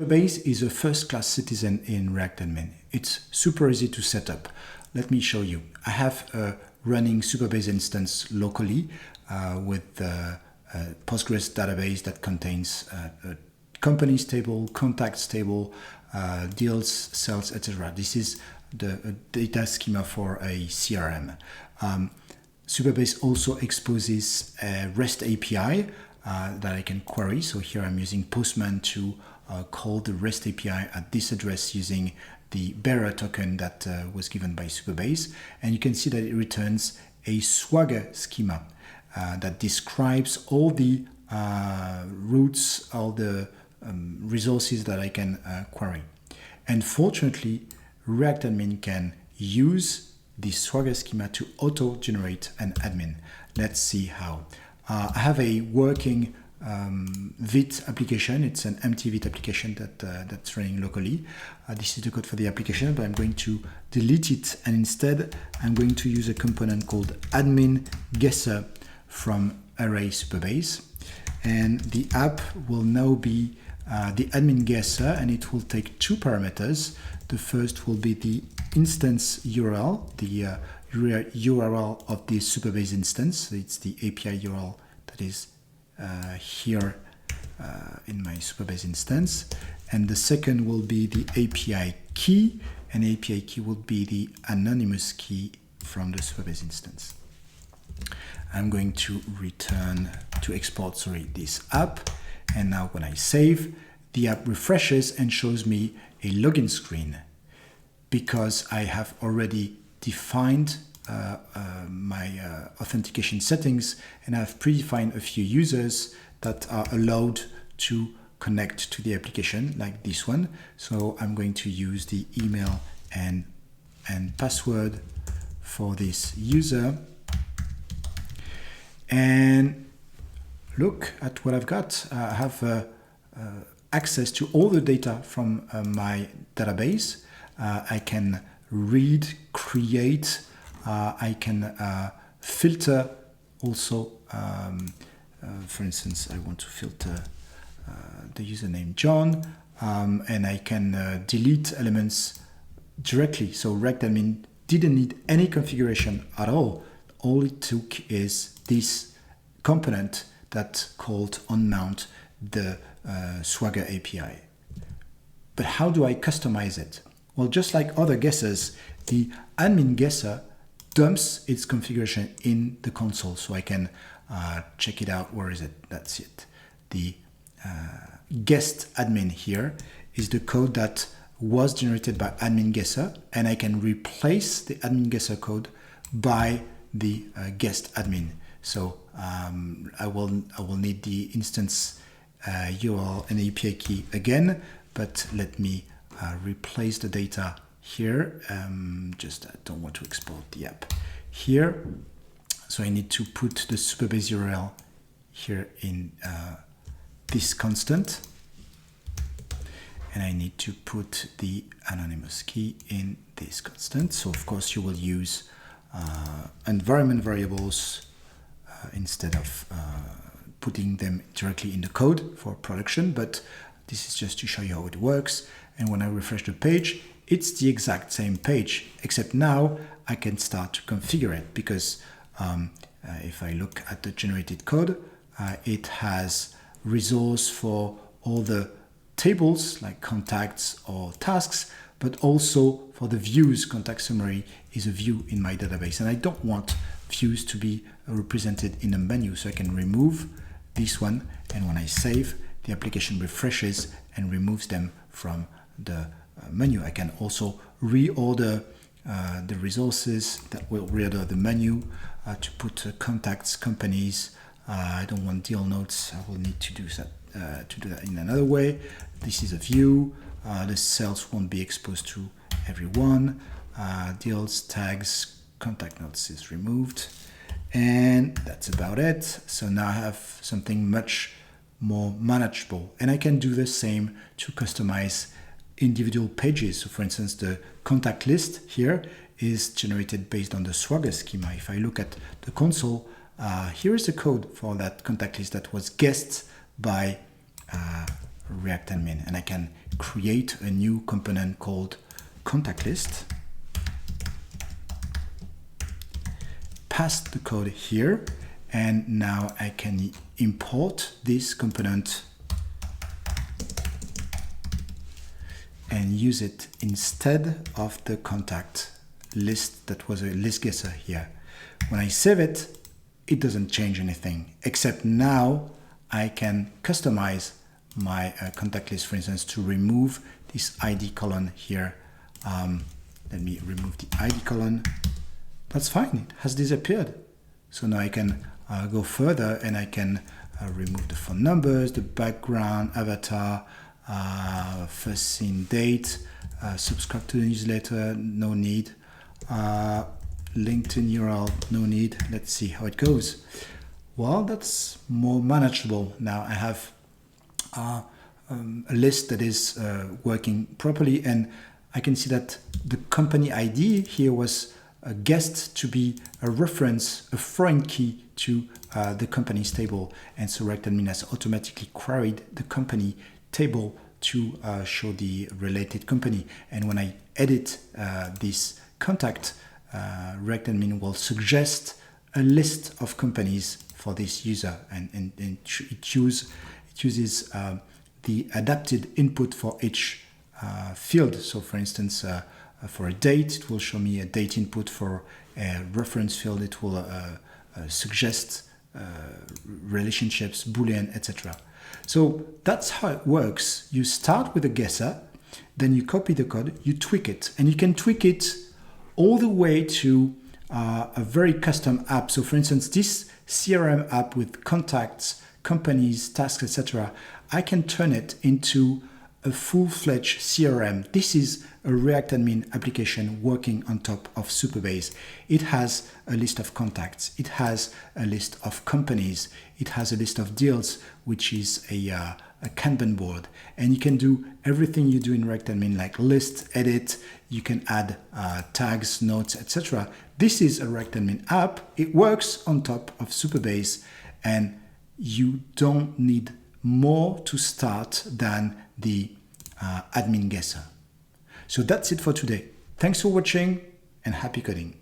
Supabase is a first-class citizen in React Admin. It's super easy to set up. Let me show you. I have a running Supabase instance locally with a Postgres database that contains a companies table, contacts table, deals, sales, etc. This is the data schema for a CRM. Supabase also exposes a REST API that I can query. So here I'm using Postman to call the REST API at this address using the bearer token that was given by Supabase. And you can see that it returns a Swagger schema that describes all the routes, all the resources that I can query. And fortunately, React Admin can use this Swagger schema to auto-generate an admin. Let's see how. I have a working Vite application. It's an empty Vite application that's running locally. This is the code for the application, but I'm going to delete it, and instead I'm going to use a component called admin guesser from Array Supabase. And the app will now be the admin guesser, and it will take two parameters. The first will be the instance URL, the URL of the Supabase instance. So it's the API URL that is here in my Supabase instance. And the second will be the API key, and API key will be the anonymous key from the Supabase instance. I'm going to export this app. And now when I save, the app refreshes and shows me a login screen because I have already defined my authentication settings, and I've predefined a few users that are allowed to connect to the application, like this one. So I'm going to use the email and password for this user. And look at what I've got. I have access to all the data from my database. I can read, create, I can filter also. For instance, I want to filter the username John, and I can delete elements directly. So React Admin didn't need any configuration at all. All it took is this component that called onMount the Swagger API. But how do I customize it? Well, just like other guessers, the admin guesser dumps its configuration in the console, so I can check it out. Where is it? That's it. The guest admin here is the code that was generated by admin guesser, and I can replace the admin guesser code by the guest admin. So I will need the instance URL and API key again, but let me replace the data here. I don't want to export the app here. So I need to put the Supabase URL here in this constant. And I need to put the anonymous key in this constant. So of course you will use environment variables instead of putting them directly in the code for production, but this is just to show you how it works. And when I refresh the page, it's the exact same page, except now I can start to configure it because if I look at the generated code, it has resource for all the tables like contacts or tasks, but also for the views. Contact summary is a view in my database, and I don't want views to be represented in a menu, so I can remove this one, and when I save, the application refreshes and removes them from the menu. I can also reorder the resources that will reorder the menu to put contacts, companies. I don't want deal notes. I will need to do that in another way. This is a view. The cells won't be exposed to everyone. Deals, tags, contact notes is removed. And that's about it. So now I have something much more manageable. And I can do the same to customize individual pages. So for instance, the contact list here is generated based on the Swagger schema. If I look at the console, here is the code for that contact list that was guessed by React Admin, and I can create a new component called contact list, pass the code here, and now I can import this component and use it instead of the contact list that was a list guesser here. When I save it, it doesn't change anything, except now I can customize my contact list, for instance, to remove this ID column here. Let me remove the ID column. That's fine, it has disappeared. So now I can go further and I can remove the phone numbers, the background, avatar, first seen date, subscribe to the newsletter, no need, LinkedIn URL, no need. Let's see how it goes. Well, that's more manageable. Now I have a list that is working properly, and I can see that the company ID here was guessed to be a reference, a foreign key to the company's table, and so React Admin has automatically queried the company table to show the related company. And when I edit this contact, React Admin will suggest a list of companies for this user, and it uses the adapted input for each field. So for instance, for a date, it will show me a date input. For a reference field, it will suggest relationships, Boolean, etc. So that's how it works. You start with a guesser, then you copy the code, you tweak it, and you can tweak it all the way to a very custom app. So for instance, this CRM app with contacts, companies, tasks, etc., I can turn it into a full-fledged CRM. This is a React Admin application working on top of Supabase. It has a list of contacts. It has a list of companies. It has a list of deals, which is a Kanban board. And you can do everything you do in React Admin, like list, edit. You can add tags, notes, etc. This is a React Admin app. It works on top of Supabase, and you don't need more to start than the admin guesser. So that's it for today. Thanks for watching and happy coding.